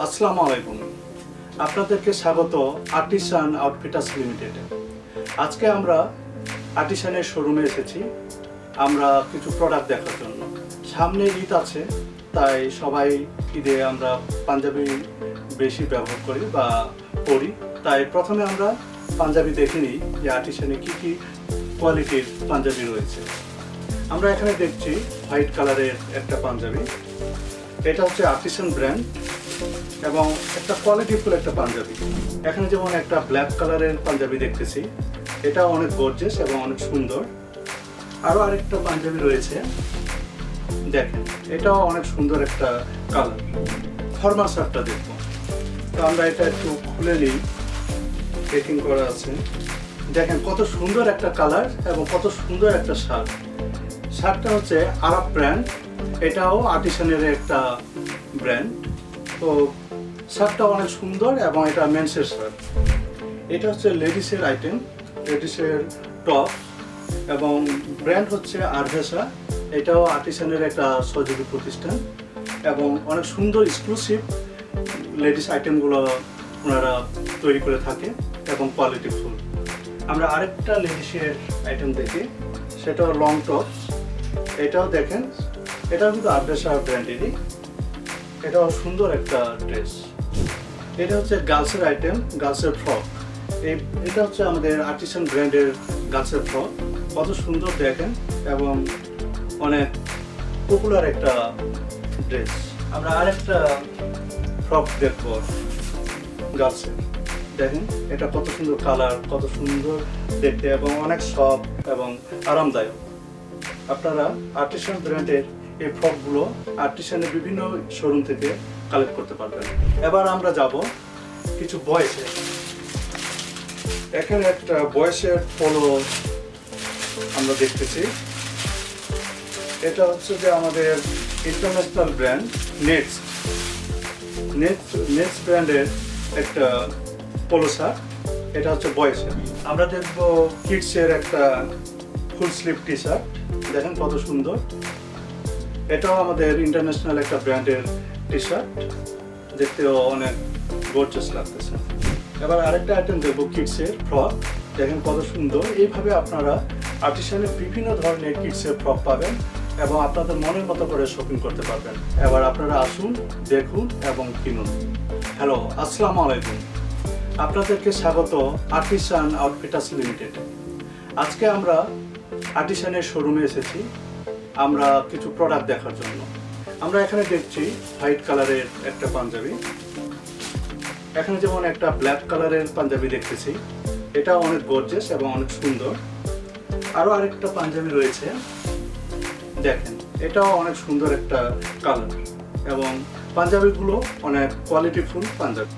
আসসালামু আলাইকুম। আপনাদেরকে স্বাগত আর্টিসান আউটফিটার্স লিমিটেডে। আজকে আমরা আর্টিসানের শোরুমে এসেছি আমরা কিছু প্রোডাক্ট দেখার জন্য। সামনে ঈদ আছে, তাই সবাই ঈদে আমরা পাঞ্জাবি বেশি ব্যবহার করি বা পরি। তাই প্রথমে আমরা পাঞ্জাবি দেখে নিই যে আর্টিসানে কী কী কোয়ালিটির পাঞ্জাবি রয়েছে। আমরা এখানে দেখছি হোয়াইট কালারের একটা পাঞ্জাবি। এটা হচ্ছে আর্টিসান ব্র্যান্ড এবং একটা কোয়ালিটিফুল একটা পাঞ্জাবি। এখানে যেমন একটা ব্ল্যাক কালারের পাঞ্জাবি দেখতেছি, এটা অনেক গর্জিয়াস এবং অনেক সুন্দর। আরও আরেকটা পাঞ্জাবি রয়েছে, দেখেন এটাও অনেক সুন্দর একটা কালার। ফর্মাল শার্টটা দেখবো, তো আমরা এটা একটু খুলে নিই। প্যাকিং করা আছে, দেখেন কত সুন্দর একটা কালার এবং কত সুন্দর একটা শার্ট। শার্টটা হচ্ছে আরাব ব্র্যান্ড, এটাও আর্টিসানের একটা ব্র্যান্ড। তো শার্টটা অনেক সুন্দর এবং এটা মেন্সের শার্ট। এটা হচ্ছে লেডিসের আইটেম, লেডিসের টপ এবং ব্র্যান্ড হচ্ছে আরভেসা। এটাও আর্টিসানের একটা সহযোগী প্রতিষ্ঠান এবং অনেক সুন্দর এক্সক্লুসিভ লেডিস আইটেমগুলো ওনারা তৈরি করে থাকে এবং কোয়ালিটিফুল। আমরা আরেকটা লেডিসের আইটেম দেখি, সেটা লং টপস। এটাও দেখেন, এটাও কিন্তু আরভেসা ব্র্যান্ডেরই। এটাও সুন্দর একটা ড্রেস। এটা হচ্ছে গার্লসের আইটেম, গার্লসের ফ্রক। এটা হচ্ছে আমাদের আর্টিসান ব্র্যান্ডের গার্লসের ফ্রক। কত সুন্দর দেখেন এবং অনেক পপুলার একটা ড্রেস। আমরা আরেকটা ফ্রক দেখবো গার্লসের। দেখেন এটা কত সুন্দর কালার, কত সুন্দর দেখতে এবং অনেক সফট এবং আরামদায়ক। আপনারা আর্টিসান ব্র্যান্ডের এই ফ্রকগুলো আর্টিসানের বিভিন্ন শোরুম থেকে কালেক্ট করতে পারবেন। এবার আমরা যাব কিছু বয়েসের। এখানে একটা বয়েসের পোলো আমরা দেখতেছি। এটা হচ্ছে যে আমাদের ইন্টারন্যাশনাল ব্র্যান্ড নেটস ব্র্যান্ডের একটা পোলো শার্ট। এটা হচ্ছে বয়েসের। আমরা দেখব কিডসের একটা ফুল স্লিভ টি শার্ট। দেখেন কত সুন্দর, এটাও আমাদের ইন্টারন্যাশনাল একটা ব্র্যান্ডের টি শার্ট, দেখতেও অনেক গর্জিয়াস লাগতেছে। এবার আরেকটা আইটেম দেখবো কিডসের ফ্রক। দেখেন কত সুন্দর। এইভাবে আপনারা আর্টিসানের বিভিন্ন ধরনের কিডসের ফ্রক পাবেন এবং আপনাদের মনের মতো করে শপিং করতে পারবেন। এবার আপনারা আসুন, দেখুন এবং কিনুন। হ্যালো, আসসালামু আলাইকুম। আপনাদেরকে স্বাগত আর্টিসান আউটফিটার্স লিমিটেডে। আজকে আমরা আর্টিসানের শোরুমে এসেছি আমরা কিছু প্রোডাক্ট দেখার জন্য। আমরা এখানে দেখছি হোয়াইট কালারের একটা পাঞ্জাবি। এখানে যেমন একটা ব্ল্যাক কালারের পাঞ্জাবি দেখতেছি, এটা অনেক গর্জিয়াস এবং অনেক সুন্দর। আরও আরেকটা পাঞ্জাবি রয়েছে, দেখেন এটাও অনেক সুন্দর একটা কালার এবং পাঞ্জাবিগুলো অনেক কোয়ালিটিফুল পাঞ্জাবি।